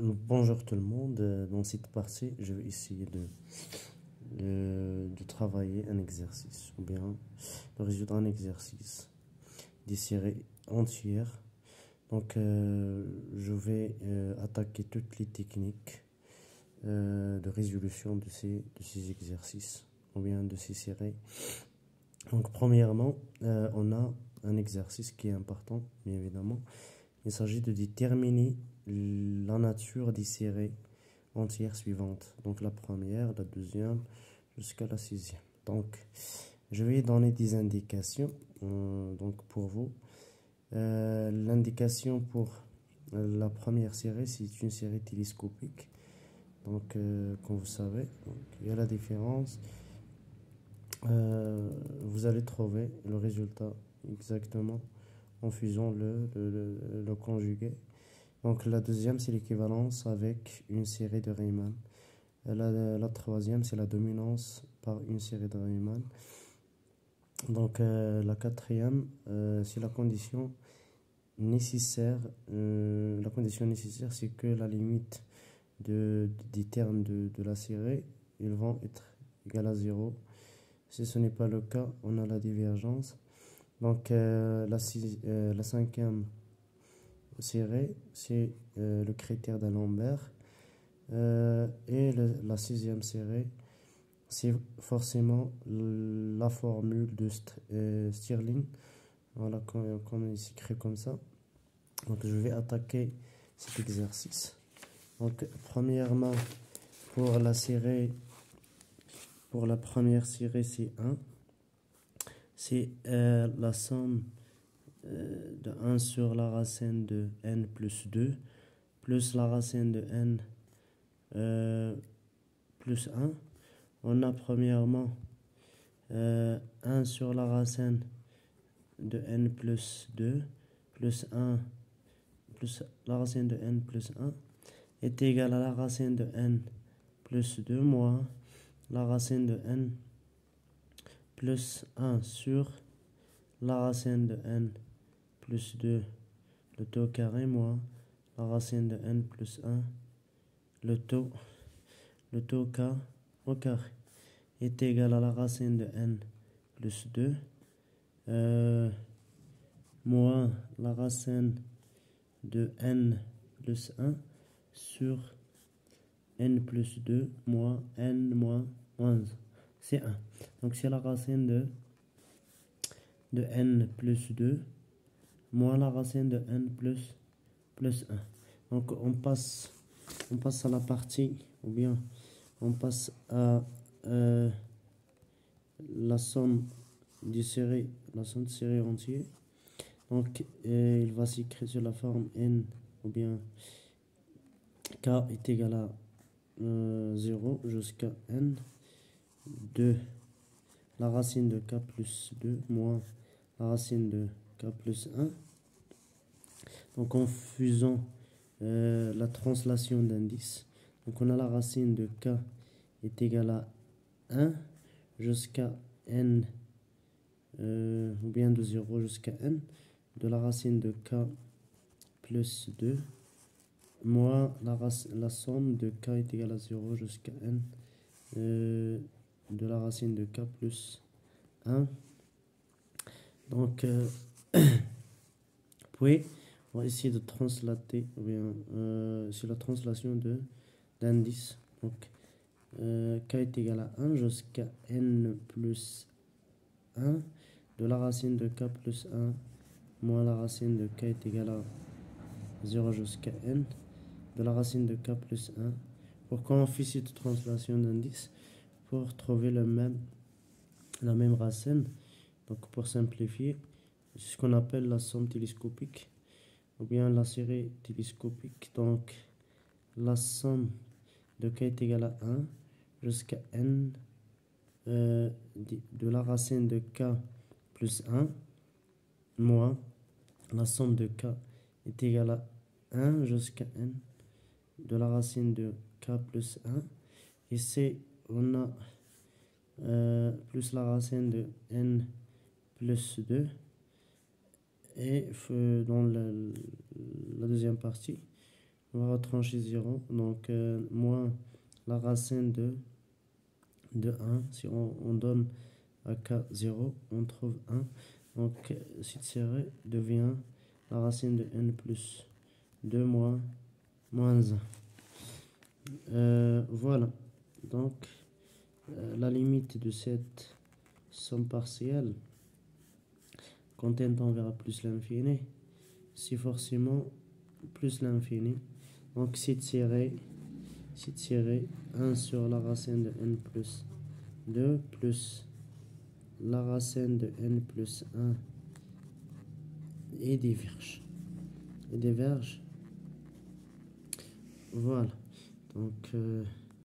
Bonjour tout le monde. Dans cette partie, je vais essayer de travailler un exercice ou bien de résoudre un exercice des séries entières. Donc, je vais attaquer toutes les techniques de résolution de ces exercices ou bien de ces séries. Donc, premièrement, on a un exercice qui est important, bien évidemment. Il s'agit de déterminer la nature des séries entières suivantes. Donc la première, la deuxième, jusqu'à la sixième. Donc je vais donner des indications donc pour vous. L'indication pour la première série, c'est une série télescopique. Donc comme vous savez, donc, il y a la différence. Vous allez trouver le résultat exactement en faisant le conjugué. Donc la deuxième, c'est l'équivalence avec une série de Riemann. La troisième, c'est la dominance par une série de Riemann. Donc la quatrième, c'est la condition nécessaire. La condition nécessaire, c'est que la limite des termes de la série, ils vont être égales à 0. Si ce n'est pas le cas, on a la divergence. Donc la cinquième série, c'est le critère d'Alembert. Et la sixième série, c'est forcément la formule de Stirling. Voilà, comme il s'écrit comme ça. Donc je vais attaquer cet exercice. Donc premièrement, pour la série, pour la première série, c'est 1. C'est la somme de 1 sur la racine de n plus 2 plus la racine de n plus 1. On a premièrement 1 sur la racine de n plus 2 plus 1 plus la racine de n plus 1 est égal à la racine de n plus 2 moins la racine de n plus 1 sur la racine de n plus 2 le taux carré moins la racine de n plus 1 le taux k au carré est égal à la racine de n plus 2 moins la racine de n plus 1 sur n plus 2 moins n moins 11. C'est 1. Donc c'est la racine de n plus 2 moins la racine de n plus 1. Donc on passe à la partie, ou bien on passe à la somme de séries entières. Donc il va s'écrire sur la forme n, ou bien k est égal à 0 jusqu'à n de la racine de k plus 2 moins la racine de k plus 1. Donc en faisant la translation d'indice, donc on a la racine de k est égale à 1 jusqu'à n, ou bien de 0 jusqu'à n, de la racine de k plus 2 moins la somme de k est égale à 0 jusqu'à n de la racine de k plus 1. Donc puis on va essayer de translater, ou bien c'est la translation d'indice. Donc k est égal à 1 jusqu'à n plus 1 de la racine de k plus 1 moins la racine de k est égal à 0 jusqu'à n de la racine de k plus 1. Pourquoi on fait cette translation d'indice? Pour trouver la même racine. Donc pour simplifier, c'est ce qu'on appelle la somme télescopique ou bien la série télescopique. Donc la somme de k est égale à 1 jusqu'à n de la racine de k plus 1 moins la somme de k est égale à 1 jusqu'à n de la racine de k plus 1. Ici on a plus la racine de n plus 2. Et dans la deuxième partie, on va retrancher 0. Donc, moins la racine de 1. Si on donne à k 0, on trouve 1. Donc, suite serrée devient la racine de n plus 2 moins 1. Voilà. Donc, la limite de cette somme partielle, quand n tend vers plus l'infini, c'est forcément plus l'infini. Donc, c'est tiré 1 sur la racine de n plus 2 plus la racine de n plus 1 et diverge. Voilà. Donc,